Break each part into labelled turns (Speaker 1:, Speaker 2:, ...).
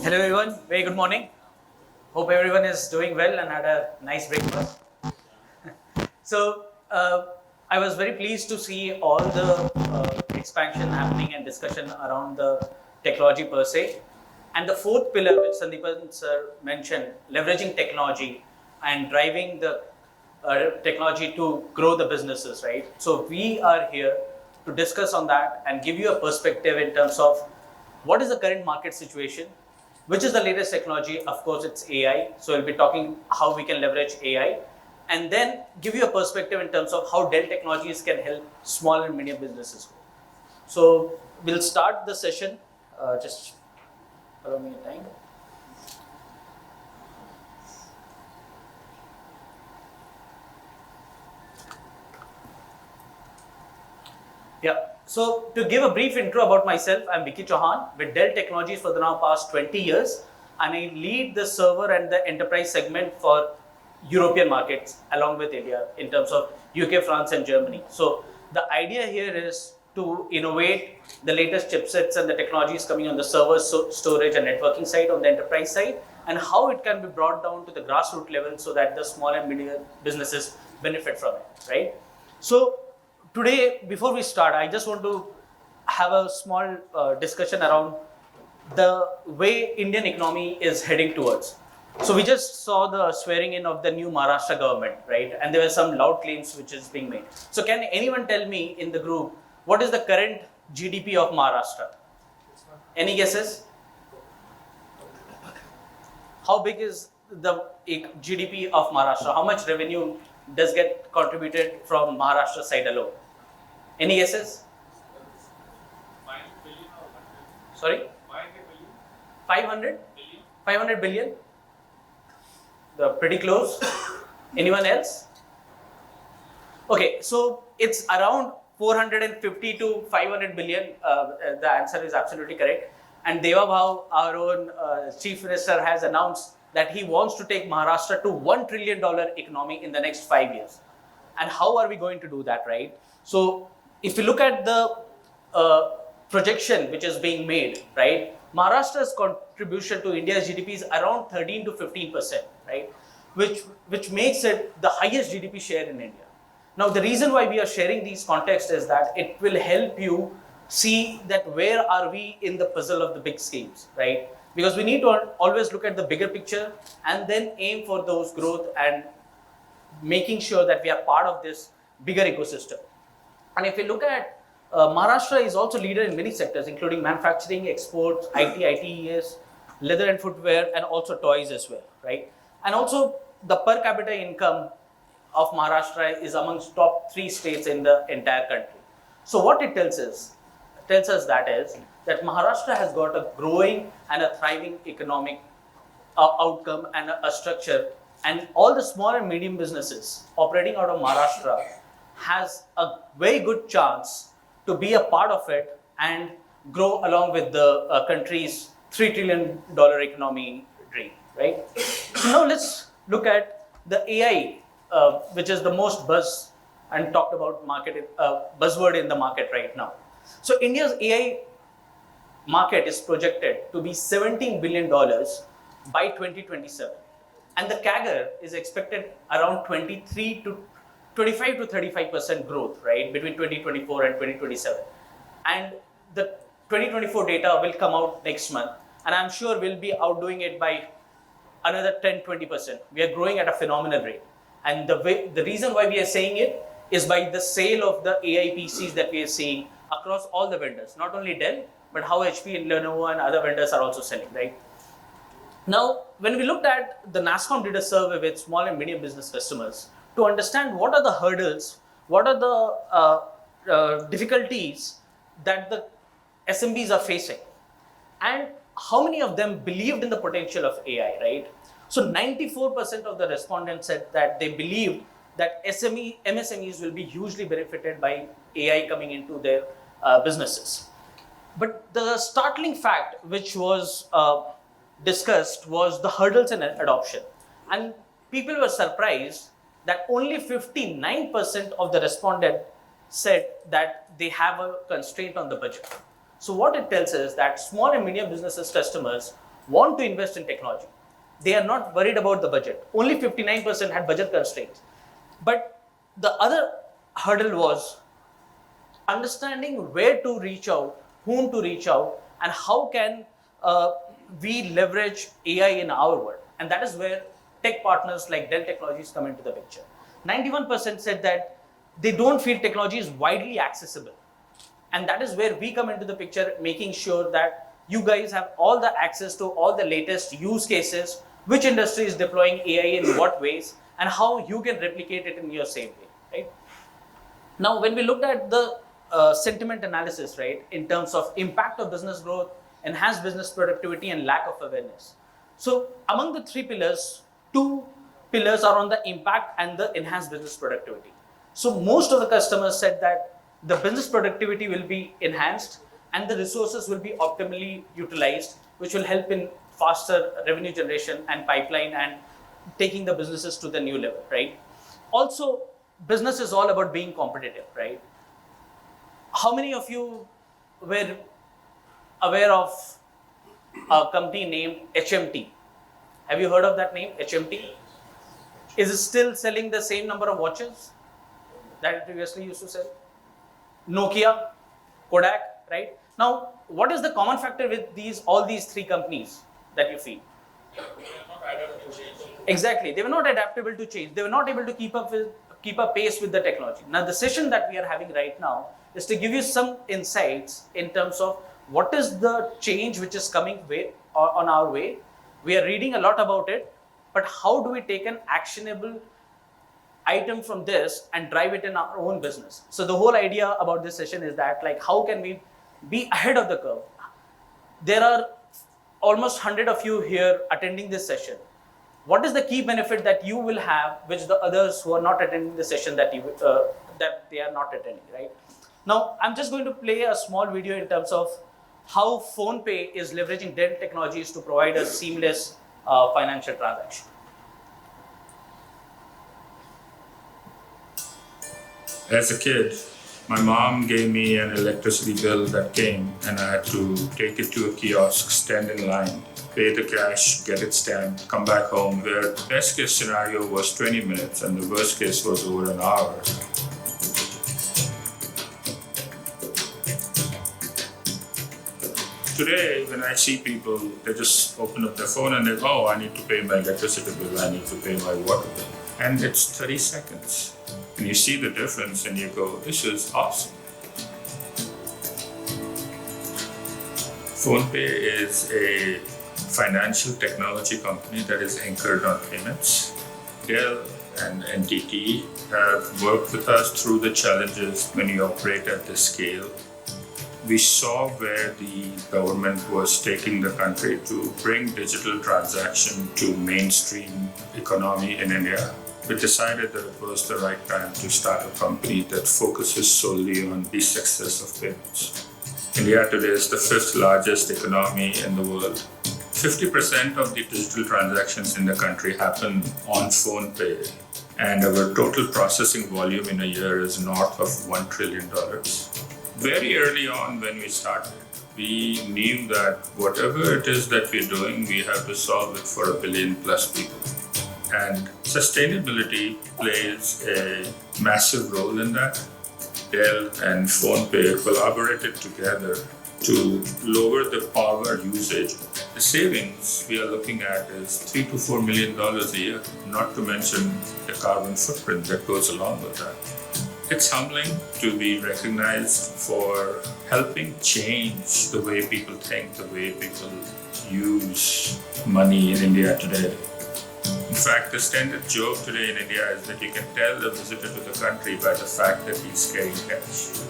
Speaker 1: Hello everyone, very good morning. Hope everyone is doing well and had a nice breakfast. So I was very pleased to see all the expansion happening and discussion around the technology per se. And the fourth pillar which Sandeepan sir mentioned, leveraging technology and driving the technology to grow the businesses, right? So we are here to discuss on that and give you a perspective in terms of what is the current market situation, which is the latest technology. Of course, it's AI. So we'll be talking how we can leverage AI and then give you a perspective in terms of how Dell Technologies can help small and medium businesses grow. So we'll start the session. Just allow me a time. Yeah. So to give a brief intro about myself, I'm Vicky Chauhan with Dell Technologies for the now past 20 years, and I lead the server and the enterprise segment for European markets along with India in terms of UK, France, and Germany. So the idea here is to innovate the latest chipsets and the technologies coming on the server, storage, and networking side on the enterprise side, and how it can be brought down to the grassroots level so that the small and medium businesses benefit from it, right? So today, before we start, I just want to have a small discussion around the way Indian economy is heading towards. So we just saw the swearing in of the new Maharashtra government, right? And there were some loud claims which is being made. So can anyone tell me in the group, what is the current GDP of Maharashtra? Any guesses? How big is the GDP of Maharashtra? How much revenue does get contributed from Maharashtra side alone? Any guesses?
Speaker 2: 5 billion or 100?
Speaker 1: Sorry? 500? 500 billion? Pretty close. Anyone else? Okay, so it's around 450 to 500 billion. The answer is absolutely correct. And Devabhav, our own chief minister, has announced that he wants to take Maharashtra to $1 trillion economy in the next 5 years. And how are we going to do that, right? So if you look at the projection which is being made, right, Maharashtra's contribution to India's GDP is around 13 to 15%, right, which makes it the highest GDP share in India. Now, the reason why we are sharing these contexts is that it will help you see that where are we in the puzzle of the big schemes, right? Because we need to always look at the bigger picture and then aim for those growth and making sure that we are part of this bigger ecosystem. And if you look at Maharashtra is also leader in many sectors, including manufacturing, exports, IT, ITES, leather and footwear, and also toys as well, right? And also the per capita income of Maharashtra is amongst top 3 states in the entire country. So what it tells us that Maharashtra has got a growing and a thriving economic outcome and a structure, and all the small and medium businesses operating out of Maharashtra has a very good chance to be a part of it and grow along with the country's $3 trillion economy dream, right? So now let's look at the AI, which is the most buzz and talked about buzzword in the market right now. So India's AI market is projected to be $17 billion by 2027. And the CAGR is expected around 25 to 35% growth, right, between 2024 and 2027. And the 2024 data will come out next month, and I'm sure we'll be outdoing it by another 10-20%. We are growing at a phenomenal rate. And the reason why we are saying it is by the sale of the AI PCs that we are seeing across all the vendors, not only Dell, but how HP and Lenovo and other vendors are also selling, right? Now, when we looked at the NASSCOM did a survey with small and medium business customers to understand what are the hurdles, what are the difficulties that the SMBs are facing, and how many of them believed in the potential of AI, right? So 94% of the respondents said that they believed that MSMEs will be hugely benefited by AI coming into their businesses. But the startling fact which was discussed was the hurdles in adoption. And people were surprised that only 59% of the respondents said that they have a constraint on the budget. So what it tells us that small and medium businesses customers want to invest in technology. They are not worried about the budget. Only 59% had budget constraints. But the other hurdle was understanding where to reach out, whom to reach out, and how can we leverage AI in our world. And that is where tech partners like Dell Technologies come into the picture. 91% said that they don't feel technology is widely accessible. And that is where we come into the picture, making sure that you guys have all the access to all the latest use cases, which industry is deploying AI in what ways, and how you can replicate it in your same way, right? Now, when we looked at the sentiment analysis, right, in terms of impact of business growth, enhanced business productivity, and lack of awareness. So, among the three pillars, two pillars are on the impact and the enhanced business productivity. So, most of the customers said that the business productivity will be enhanced and the resources will be optimally utilized, which will help in faster revenue generation and pipeline and taking the businesses to the new level, right? Also, business is all about being competitive, right? How many of you were aware of a company named HMT? Have you heard of that name, HMT? Is it still selling the same number of watches that it previously used to sell? Nokia, Kodak, right? Now, what is the common factor with all these three companies that you feel? Exactly, they were not adaptable to change. They were not able to keep a pace with the technology. Now, the session that we are having right now is to give you some insights in terms of what is the change which is coming on our way. We are reading a lot about it, but how do we take an actionable item from this and drive it in our own business? So the whole idea about this session is that, like, how can we be ahead of the curve? There are almost 100 of you here attending this session. What is the key benefit that you will have, which the others who are not attending the session that they are not attending, right? Now, I'm just going to play a small video in terms of how PhonePe is leveraging Dell Technologies to provide a seamless financial transaction.
Speaker 3: As a kid, my mom gave me an electricity bill that came, and I had to take it to a kiosk, stand in line, pay the cash, get it stamped, come back home, where the best case scenario was 20 minutes and the worst case was over an hour. Today, when I see people, they just open up their phone and they go, oh, I need to pay my electricity bill, I need to pay my water bill. And it's 30 seconds. And you see the difference and you go, this is awesome. PhonePe is a financial technology company that is anchored on payments. Dell and NTT have worked with us through the challenges when you operate at this scale. We saw where the government was taking the country to bring digital transaction to mainstream economy in India. We decided that it was the right time to start a company that focuses solely on the success of payments. India today is the 5th largest economy in the world. 50% of the digital transactions in the country happen on PhonePe, and our total processing volume in a year is north of $1 trillion. Very early on when we started, we knew that whatever it is that we're doing, we have to solve it for 1 billion plus people. And sustainability plays a massive role in that. Dell and PhonePe collaborated together to lower the power usage. The savings we are looking at is $3 to $4 million a year, not to mention the carbon footprint that goes along with that. It's humbling to be recognized for helping change the way people think, the way people use money in India today. In fact, the standard joke today in India is that you can tell a visitor to the country by the fact that he's carrying cash.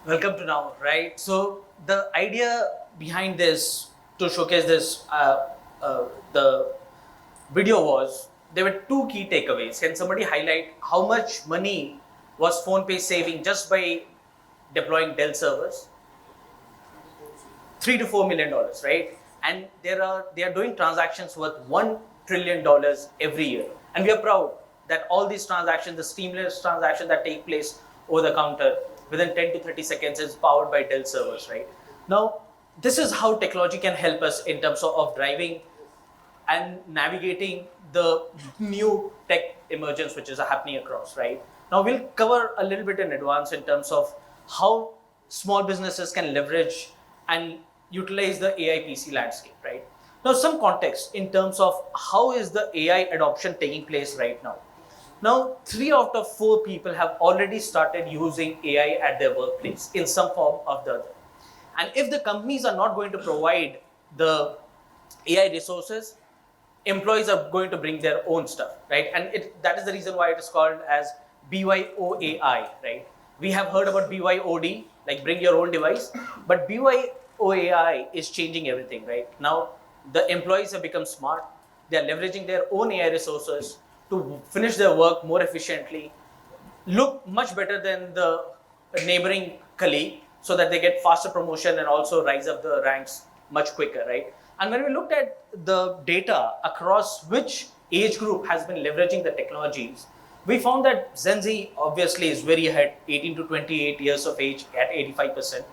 Speaker 1: Welcome to now, right? So the idea behind this, to showcase this, the video was, there were 2 key takeaways. Can somebody highlight how much money was PhonePe saving just by deploying Dell servers? $3 to $4 million, right? And they are doing transactions worth $1 trillion every year. And we are proud that all these transactions, the seamless transactions that take place over the counter, within 10 to 30 seconds is powered by Dell servers, right? Now, this is how technology can help us in terms of driving and navigating the new tech emergence which is happening across, right? Now we'll cover a little bit in advance in terms of how small businesses can leverage and utilize the AI PC landscape, right? Now some context in terms of how is the AI adoption taking place right now. Now 3 out of 4 people have already started using AI at their workplace in some form or the other. And if the companies are not going to provide the AI resources, employees are going to bring their own stuff, right? And that is the reason why it is called as BYOAI, right? We have heard about BYOD, like bring your own device, but BYOAI is changing everything, right? Now, the employees have become smart. They are leveraging their own AI resources to finish their work more efficiently, look much better than the neighboring colleague so that they get faster promotion and also rise up the ranks much quicker, right? And when we looked at the data across which age group has been leveraging the technologies, we found that Gen Z obviously is very ahead, 18 to 28 years of age at 85%,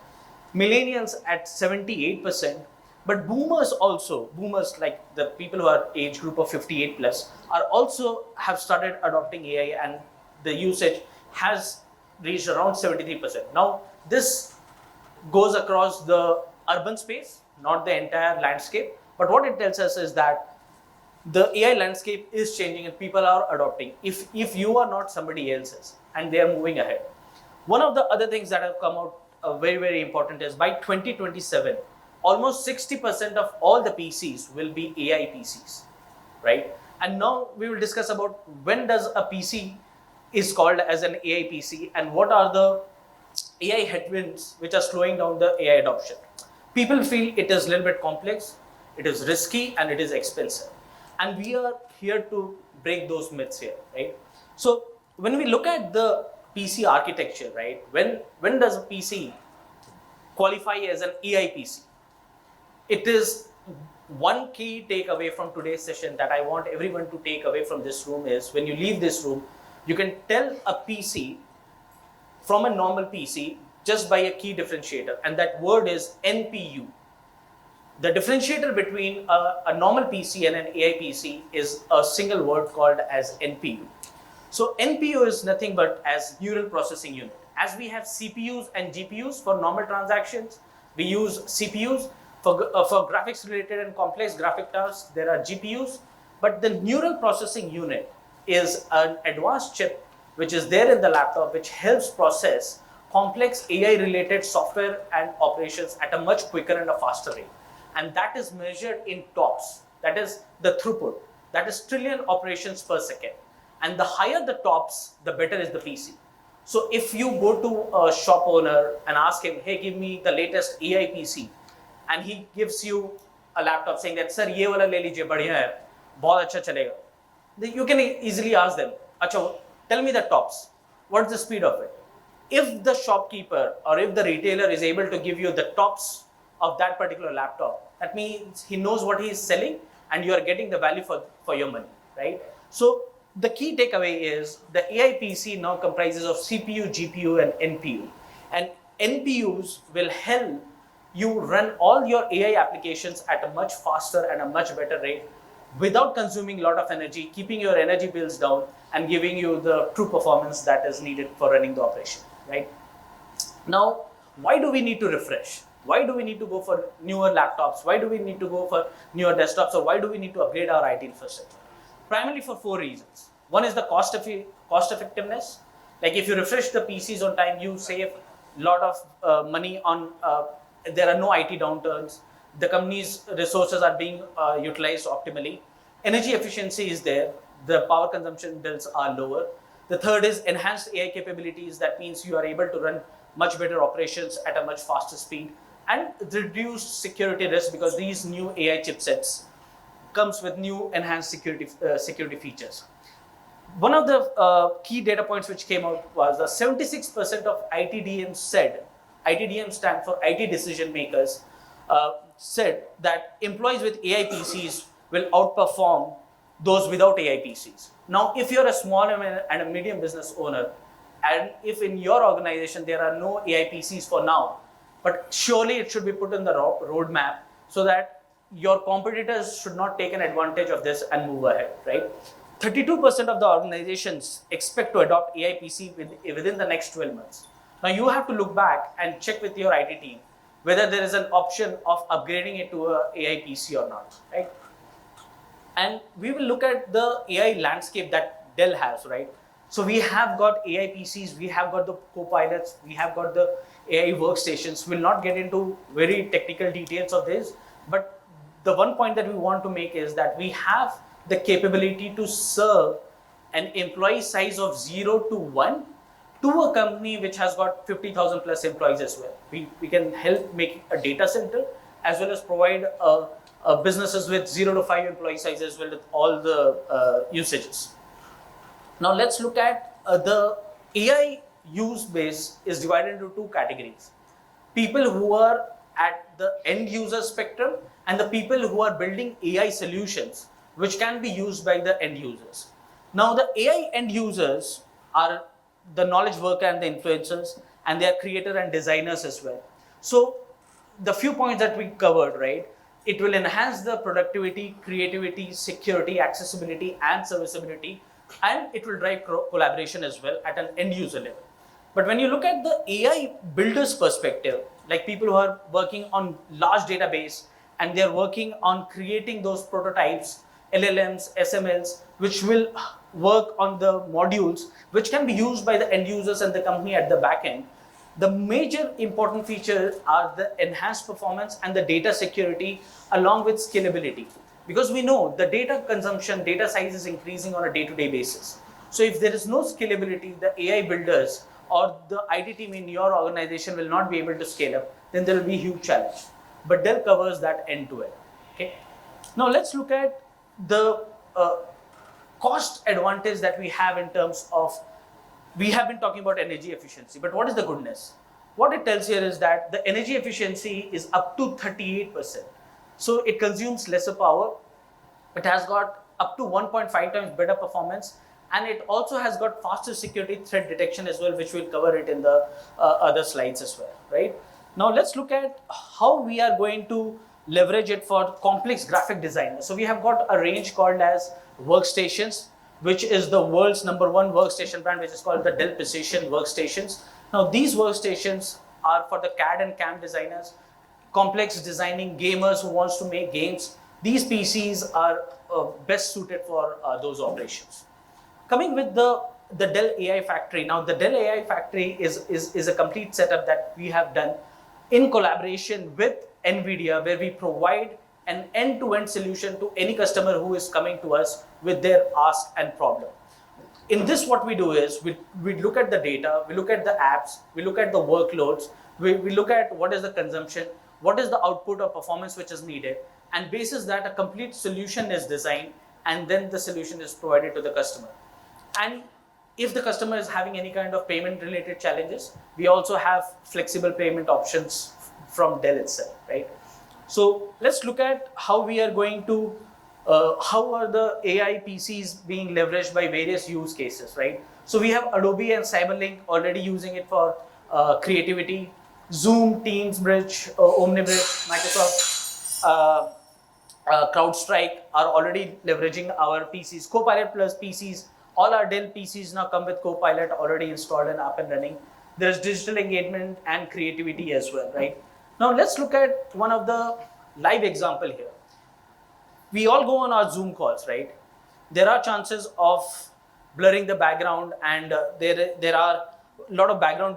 Speaker 1: millennials at 78%, but boomers also, boomers like the people who are age group of 58 plus, are also have started adopting AI, and the usage has reached around 73%. Now, this goes across the urban space, not the entire landscape. But what it tells us is that the AI landscape is changing and people are adopting. If you are not, somebody else is, and they are moving ahead. One of the other things that have come out very, very important is by 2027, almost 60% of all the PCs will be AI PCs, right? And now we will discuss about when does a PC is called as an AI PC and what are the AI headwinds which are slowing down the AI adoption. People feel it is a little bit complex, it is risky, and it is expensive. And we are here to break those myths here, right? So when we look at the PC architecture, right, when does a PC qualify as an AI PC? It is one key takeaway from today's session that I want everyone to take away from this room is when you leave this room, you can tell a PC from a normal PC just by a key differentiator, and that word is NPU. The differentiator between a normal PC and an AI PC is a single word called as NPU. So NPU is nothing but as neural processing unit. As we have CPUs and GPUs for normal transactions, we use CPUs. For graphics related and complex graphic tasks, there are GPUs. But the neural processing unit is an advanced chip which is there in the laptop which helps process complex AI related software and operations at a much quicker and a faster rate. And that is measured in TOPS, that is the throughput, that is trillion operations per second. And the higher the TOPS, the better is the PC. So if you go to a shop owner and ask him, hey, give me the latest AI PC, and he gives you a laptop saying that, sir, ye wala le lijiye, badhiya hai, bahut acha chalega. You can easily ask them, acha, tell me the TOPS, what's the speed of it? If the shopkeeper or if the retailer is able to give you the TOPS of that particular laptop, that means he knows what he is selling and you are getting the value for your money, right? So the key takeaway is the AI PC now comprises of CPU, GPU, and NPU. And NPUs will help you run all your AI applications at a much faster and a much better rate without consuming a lot of energy, keeping your energy bills down, and giving you the true performance that is needed for running the operation, right? Now, why do we need to refresh? Why do we need to go for newer laptops? Why do we need to go for newer desktops? Or why do we need to upgrade our IT infrastructure? Primarily for 4 reasons. One is the cost effectiveness. Like if you refresh the PCs on time, you save a lot of money on, there are no IT downturns. The company's resources are being utilized optimally. Energy efficiency is there. The power consumption bills are lower. The third is enhanced AI capabilities. That means you are able to run much better operations at a much faster speed and reduced security risk because these new AI chipsets comes with new enhanced security features. One of the key data points which came out was that 76% of ITDM said, ITDM stand for IT decision makers, said that employees with AI PCs will outperform those without AI PCs. Now, if you're a small and a medium business owner, and if in your organization there are no AI PCs for now, but surely it should be put in the roadmap so that your competitors should not take an advantage of this and move ahead, right? 32% of the organizations expect to adopt AI PC within the next 12 months. Now you have to look back and check with your IT team whether there is an option of upgrading it to a AI PC or not, right? And we will look at the AI landscape that Dell has, right? So we have got AI PCs, we have got the co-pilots, we have got the AI workstations. We'll not get into very technical details of this, but the one point that we want to make is that we have the capability to serve an employee size of 0 to 1 to a company which has got 50,000 plus employees as well. We can help make a data center as well as provide businesses with 0 to 5 employee size as well with all the usages. Now let's look at the AI use base is divided into two categories. People who are at the end user spectrum and the people who are building AI solutions which can be used by the end users. Now the AI end users are the knowledge worker and the influencers, and they are creator and designers as well. So the few points that we covered, right? It will enhance the productivity, creativity, security, accessibility, and serviceability, and it will drive collaboration as well at an end user level. But when you look at the AI builders perspective, like people who are working on large database and they're working on creating those prototypes, LLMs, SMLs, which will work on the modules, which can be used by the end users and the company at the back end. The major important features are the enhanced performance and the data security along with scalability. Because we know the data consumption, data size is increasing on a day-to-day basis. So if there is no scalability, the AI builders or the IT team in your organization will not be able to scale up, then there will be a huge challenge. But Dell covers that end to end. Okay. Now let's look at the cost advantage that we have in terms of, we have been talking about energy efficiency, but what is the goodness? What it tells here is that the energy efficiency is up to 38%. So it consumes lesser power. It has got up to 1.5 times better performance, and it also has got faster security threat detection as well, which we'll cover it in the other slides as well, right? Now let's look at how we are going to leverage it for complex graphic design. So we have got a range called as workstations, which is the world's #1 workstation brand, which is called the Dell Precision Workstations. Now these workstations are for the CAD and CAM designers, complex designing gamers who wants to make games. These PCs are best suited for those operations. Coming with the Dell AI Factory. Now the Dell AI Factory is a complete setup that we have done in collaboration with NVIDIA, where we provide an end-to-end solution to any customer who is coming to us with their ask and problem. In this, what we do is we look at the data, we look at the apps, we look at the workloads, we look at what is the consumption, what is the output or performance which is needed, and basis that a complete solution is designed, and then the solution is provided to the customer. And if the customer is having any kind of payment related challenges, we also have flexible payment options from Dell itself, right? So let's look at how we are going to, how are the AI PCs being leveraged by various use cases, right? So we have Adobe and Cyberlink already using it for creativity. Zoom, Teams Bridge, Omnibridge, Microsoft, CrowdStrike are already leveraging our PCs. Copilot Plus PCs, all our Dell PCs now come with Copilot already installed and up and running. There's digital engagement and creativity as well, right? Now let's look at one of the live example here. We all go on our Zoom calls, right? There are chances of blurring the background, and there are a lot of background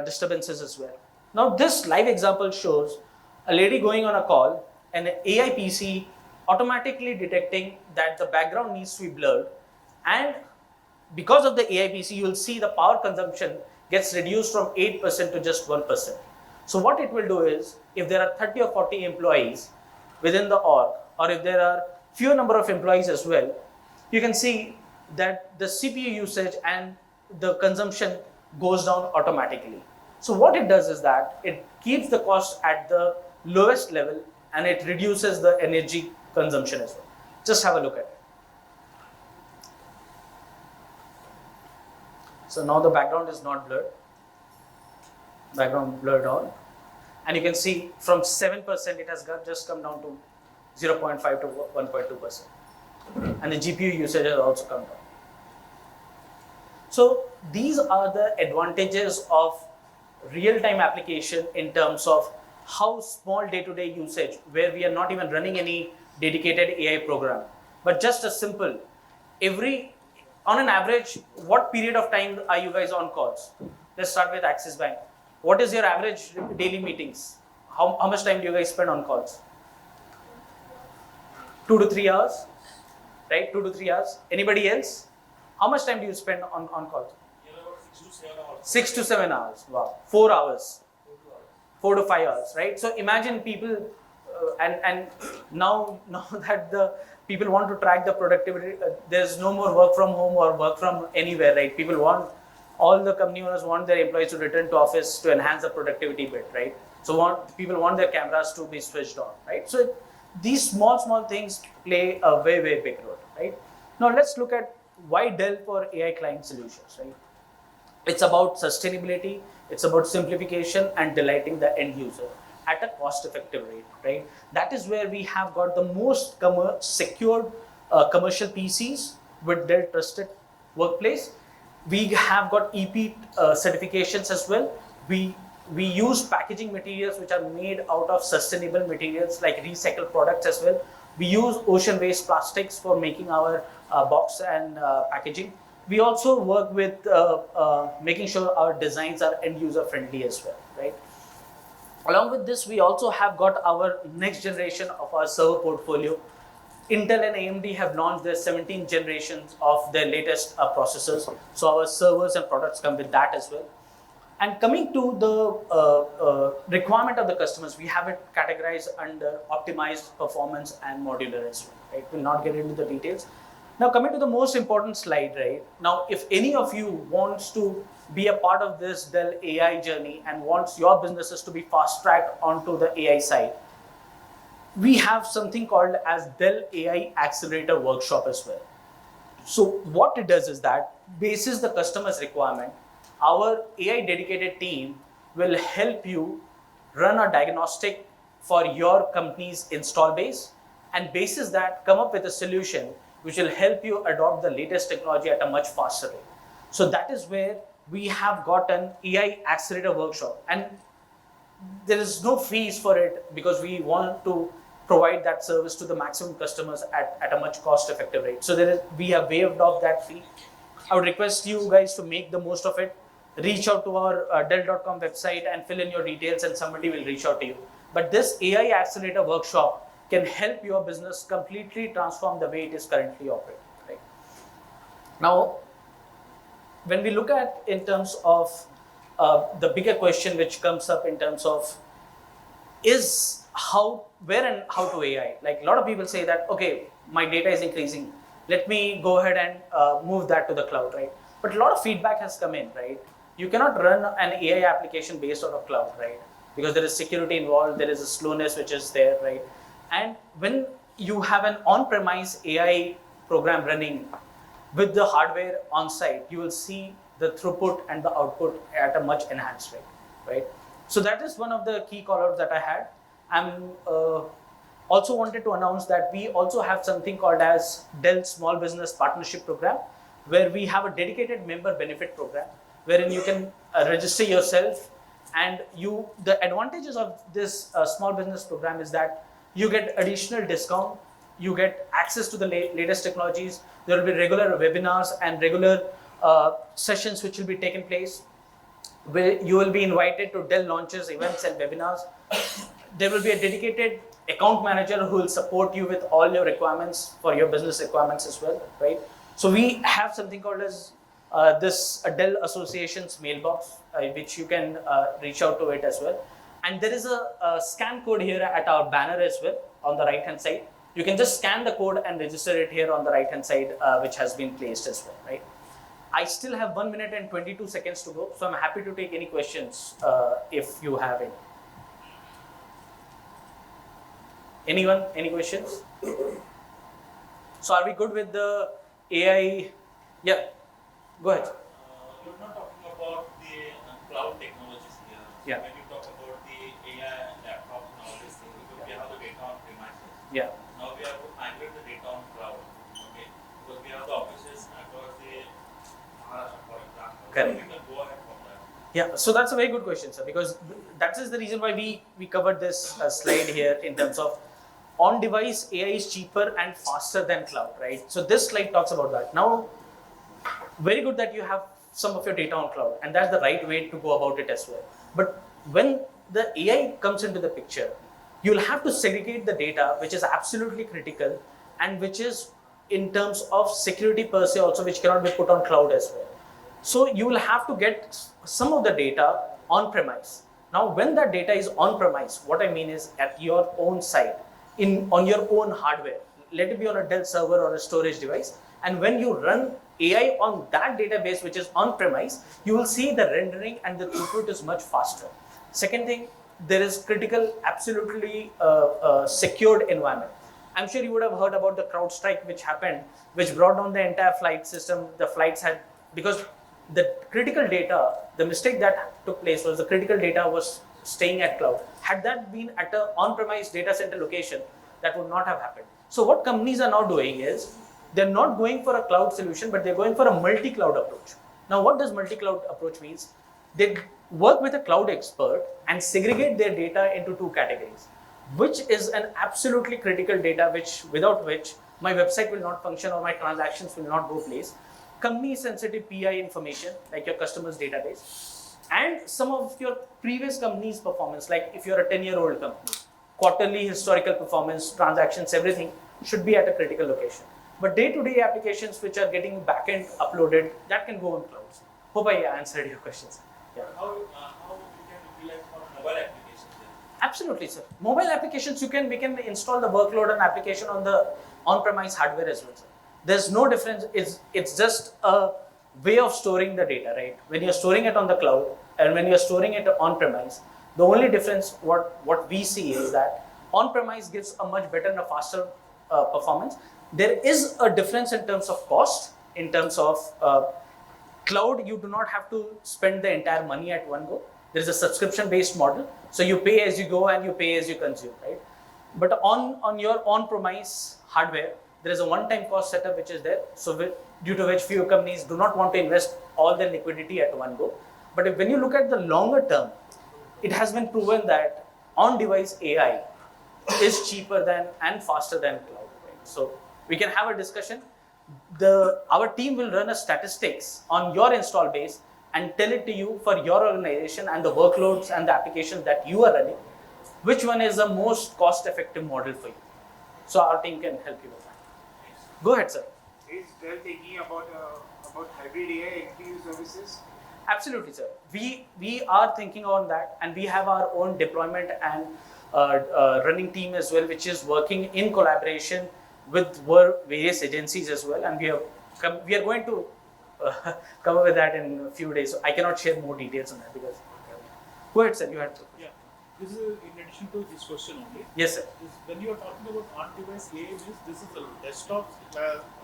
Speaker 1: disturbances as well. Now this live example shows a lady going on a call and an AI PC automatically detecting that the background needs to be blurred, and because of the AI PC, you will see the power consumption gets reduced from 8% to just 1%. So what it will do is, if there are 30 or 40 employees within the org, or if there are fewer number of employees as well, you can see that the CPU usage and the consumption goes down automatically. So what it does is that it keeps the cost at the lowest level and it reduces the energy consumption as well. Just have a look at it. So now the background is not blurred. Background blurred on. And you can see from 7% it has just come down to 0.5 to 1.2%. And the GPU usage has also come down. So these are the advantages of real-time application in terms of how small day-to-day usage, where we are not even running any dedicated AI program, but just a simple, on an average, what period of time are you guys on calls? Let's start with Axis Bank. What is your average daily meetings? How much time do you guys spend on calls? 2 to 3 hours, right? 2 to 3 hours. Anybody else? How much time do you spend on calls? 6 to 7 hours. Wow. 4 hours. 4 to 5 hours, right? So imagine people, and now that the people want to track the productivity, there's no more work from home or work from anywhere, right? All the company owners want their employees to return to office to enhance the productivity bit, right? So people want their cameras to be switched on, right? So these small things play a very big role, right? Now let's look at why Dell for AI client solutions, right? It's about sustainability, it's about simplification and delighting the end user at a cost-effective rate, right? That is where we have got the most secured commercial PCs with Dell Trusted Workplace. We have got EP certifications as well. We use packaging materials which are made out of sustainable materials like recycled products as well. We use ocean waste plastics for making our box and packaging. We also work with making sure our designs are end user friendly as well, right? Along with this, we also have got our next generation of our server portfolio. Intel and AMD have launched their 17th generations of their latest processors. So our servers and products come with that as well. And coming to the requirement of the customers, we have it categorized under optimized performance and modular as well, right? We'll not get into the details. Now coming to the most important slide, right? Now, if any of you wants to be a part of this Dell AI journey and wants your businesses to be fast-tracked onto the AI side, we have something called as Dell AI Accelerator Workshop as well. So what it does is that, basis the customer's requirement, our AI dedicated team will help you run a diagnostic for your company's install base, and basis that come up with a solution which will help you adopt the latest technology at a much faster rate. So that is where we have got an AI Accelerator Workshop, and there is no fees for it because we want to provide that service to the maximum customers at a much cost effective rate. So we have waived off that fee. I would request you guys to make the most of it. Reach out to our Dell.com website and fill in your details, and somebody will reach out to you. But this AI Accelerator Workshop can help your business completely transform the way it is currently operating, right? Now, when we look at in terms of the bigger question which comes up in terms of is where and how to AI. Like a lot of people say that, okay, my data is increasing. Let me go ahead and move that to the cloud, right? But a lot of feedback has come in, right? You cannot run an AI application based on a cloud, right? Because there is security involved, there is a slowness which is there, right? And when you have an on-premise AI program running with the hardware on site, you will see the throughput and the output at a much enhanced rate, right? So that is one of the key callouts that I had. I'm also wanted to announce that we also have something called as Dell Small Business Partnership Program, where we have a dedicated member benefit program, wherein you can register yourself, and the advantages of this small business program is that you get additional discount, you get access to the latest technologies, there will be regular webinars and regular sessions which will be taking place, where you will be invited to Dell launches, events and webinars. There will be a dedicated account manager who will support you with all your requirements for your business requirements as well, right? So we have something called as this Dell Association's mailbox, which you can reach out to it as well. And there is a scan code here at our banner as well on the right hand side. You can just scan the code and register it here on the right hand side, which has been placed as well, right? I still have 1 minute and 22 seconds to go, so I'm happy to take any questions if you have any. Anyone? Any questions? So are we good with the AI? Yeah, go ahead.
Speaker 2: you're not talking about the cloud technologies here. So
Speaker 1: Yeah.
Speaker 2: when you talk about the AI and laptop and all these things, because we have the data on premises.
Speaker 1: Yeah.
Speaker 2: Now we have to migrate the data on cloud. Okay. Because we have the offices across the Maharashtra, for example.
Speaker 1: Correct.
Speaker 2: So we can go ahead from that.
Speaker 1: Yeah, so that's a very good question, sir, because that is the reason why we covered this slide here in terms of on-device AI is cheaper and faster than cloud, right? So this slide talks about that. Now, very good that you have some of your data on cloud, and that's the right way to go about it as well. But when the AI comes into the picture, you'll have to segregate the data, which is absolutely critical, and which is in terms of security per se also, which cannot be put on cloud as well. So you will have to get some of the data on premise. Now, when that data is on premise, what I mean is at your own site, on your own hardware, let it be on a Dell server or a storage device. And when you run AI on that database, which is on premise, you will see the rendering and the throughput is much faster. Second thing, there is critical, absolutely secured environment. I'm sure you would have heard about the CrowdStrike which happened, which brought down the entire flight system. The flights had, because the critical data, the mistake that took place was the critical data was staying at cloud. Had that been at an on-premise data center location, that would not have happened. So what companies are now doing is, they're not going for a cloud solution, but they're going for a multi-cloud approach. Now, what does multi-cloud approach means? They work with a cloud expert and segregate their data into two categories, which is an absolutely critical data, without which my website will not function or my transactions will not go place. Company sensitive PI information, like your customer's database, and some of your previous company's performance, like if you're a 10-year-old company, quarterly historical performance, transactions, everything should be at a critical location. But day-to-day applications which are getting backend uploaded, that can go on clouds. Hope I answered your questions. Yeah.
Speaker 2: How we can utilize for mobile applications then?
Speaker 1: Absolutely, sir. Mobile applications, we can install the workload and application on the on-premise hardware as well, sir. There's no difference. It's just a way of storing the data, right? When you're storing it on the cloud and when you're storing it on-premise, the only difference what we see is that on-premise gives a much better and a faster performance. There is a difference in terms of cost. In terms of cloud, you do not have to spend the entire money at one go. There is a subscription-based model, so you pay as you go and you pay as you consume, right? But on your on-premise hardware, there is a one-time cost setup which is there. So due to which few companies do not want to invest all their liquidity at one go. But when you look at the longer term, it has been proven that on-device AI is cheaper than and faster than cloud. Right? So we can have a discussion. Our team will run a statistics on your install base and tell it to you for your organization and the workloads and the applications that you are running, which one is the most cost-effective model for you. So our team can help you with that. Go ahead, sir.
Speaker 4: Is Dell thinking about hybrid AI NPU services?
Speaker 1: Absolutely, sir. We are thinking on that, and we have our own deployment and running team as well, which is working in collaboration with various agencies as well, and we are going to cover with that in a few days. So I cannot share more details on that because. Go ahead, sir. You had to.
Speaker 5: Yeah, this is in addition to this question only.
Speaker 1: Yes, sir.
Speaker 5: When you are talking about on-device AI, this is the desktops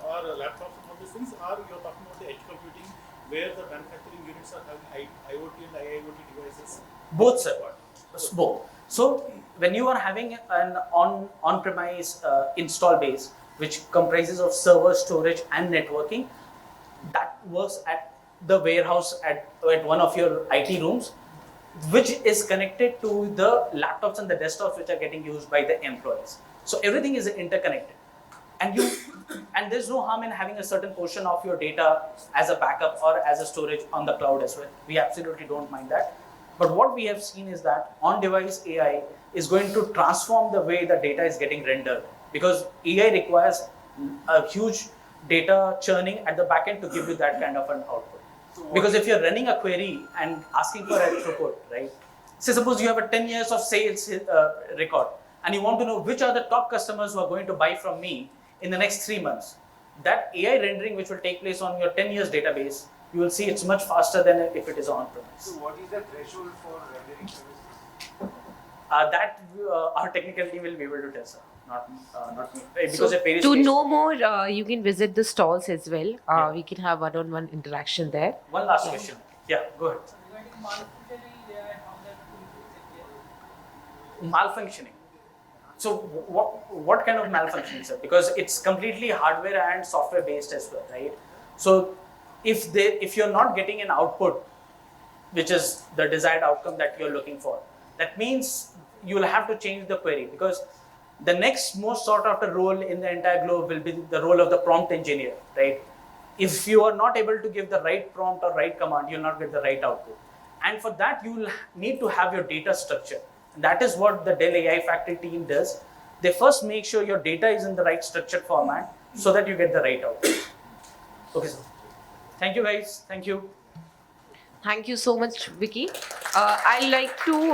Speaker 5: or laptops and all these things, or you are talking about the edge computing where the manufacturing units are having IoT and IIoT devices?
Speaker 1: Both, sir. Both. So when you are having an on-premise install base, which comprises of server, storage, and networking, that works at the warehouse at one of your IT rooms, which is connected to the laptops and the desktops which are getting used by the employees. So everything is interconnected, and there's no harm in having a certain portion of your data as a backup or as a storage on the cloud as well. We absolutely don't mind that. But what we have seen is that on-device AI is going to transform the way the data is getting rendered, because AI requires a huge data churning at the backend to give you that kind of an output. Because if you're running a query and asking for a throughput, right? Say suppose you have a 10 years of sales record and you want to know which are the top customers who are going to buy from me in the next 3 months. That AI rendering which will take place on your 10 years database, you will see it's much faster than if it is on-premise.
Speaker 4: So what is the threshold for rendering services?
Speaker 1: That our technical team will be able to tell, sir. not because it varies.
Speaker 6: To
Speaker 1: based-
Speaker 6: know more, you can visit the stalls as well.
Speaker 1: Yeah.
Speaker 6: We can have one-on-one interaction there.
Speaker 1: One last question. Yeah, go ahead.
Speaker 7: Regarding malfunctioning AI, how that will be taken care?
Speaker 1: Malfunctioning. So what kind of malfunctioning, sir? Because it's completely hardware and software based as well, right? So if you're not getting an output, which is the desired outcome that you're looking for, that means you'll have to change the query, because the next most sought after role in the entire globe will be the role of the prompt engineer, right? If you are not able to give the right prompt or right command, you'll not get the right output. And for that, you will need to have your data structure. And that is what the Dell AI Factory team does. They first make sure your data is in the right structured format so that you get the right output. Okay, sir. Thank you, guys. Thank you.
Speaker 6: Thank you so much, Vicky. I'd like to